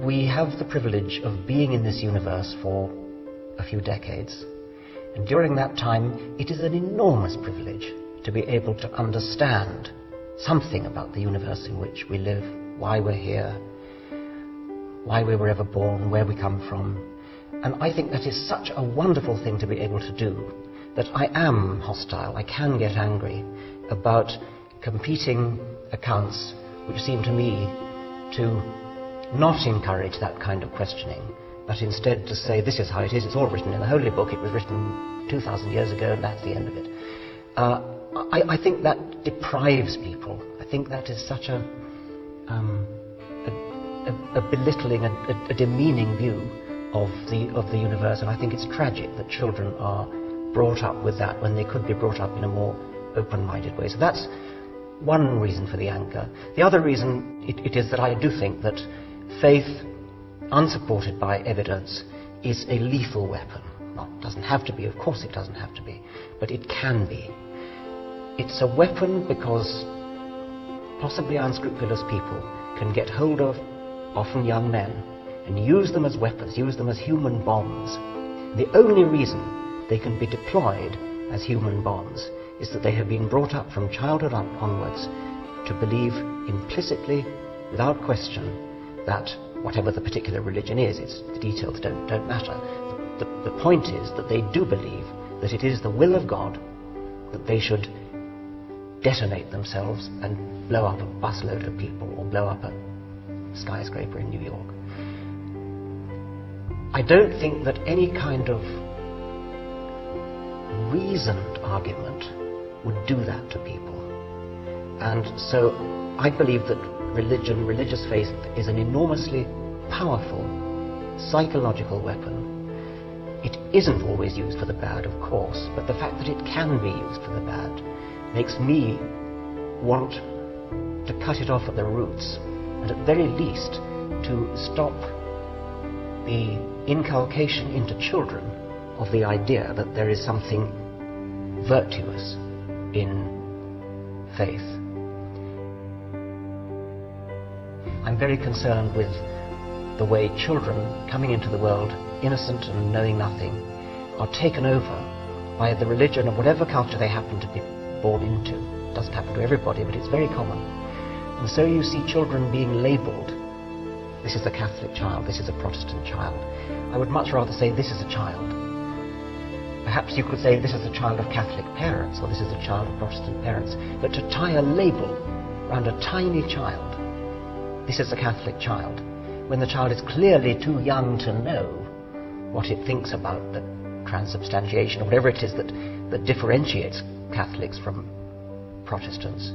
we have the privilege of being in this universe for a few decades. And during that time, it is an enormous privilege to be able to understand something about the universe in which we live, why we're here, why we were ever born, where we come from. And I think that is such a wonderful thing to be able to do, that I am hostile, I can get angry about competing accounts which seem to me to not encourage that kind of questioning, but instead to say, this is how it is, it's all written in the Holy Book, it was written 2,000 years ago, and that's the end of it. I think that deprives people. I think that is such a belittling, a demeaning view of the universe, and I think it's tragic that children are brought up with that when they could be brought up in a more open-minded way. So that's one reason for the anger. The other reason it is that I do think that faith, unsupported by evidence, is a lethal weapon. Well, it doesn't have to be, of course it doesn't have to be, but it can be. It's a weapon because possibly unscrupulous people can get hold of often young men and use them as weapons, use them as human bombs. The only reason they can be deployed as human bombs is that they have been brought up from childhood onwards to believe implicitly, without question, that whatever the particular religion is, the details don't matter. The point is that they do believe that it is the will of God that they should detonate themselves and blow up a busload of people or blow up a skyscraper in New York. I don't think that any kind of reasoned argument would do that to people. And so I believe that religion, religious faith, is an enormously powerful psychological weapon. It isn't always used for the bad, of course, but the fact that it can be used for the bad makes me want to cut it off at the roots, and at very least to stop the inculcation into children of the idea that there is something virtuous in faith. I'm very concerned with the way children coming into the world innocent and knowing nothing are taken over by the religion of whatever culture they happen to be born into. It doesn't happen to everybody, but it's very common. And so you see children being labelled. This is a Catholic child, this is a Protestant child. I would much rather say this is a child. Perhaps you could say this is a child of Catholic parents, or this is a child of Protestant parents. But to tie a label around a tiny child, this is a Catholic child, when the child is clearly too young to know what it thinks about the transubstantiation, or whatever it is that differentiates Catholics from Protestants.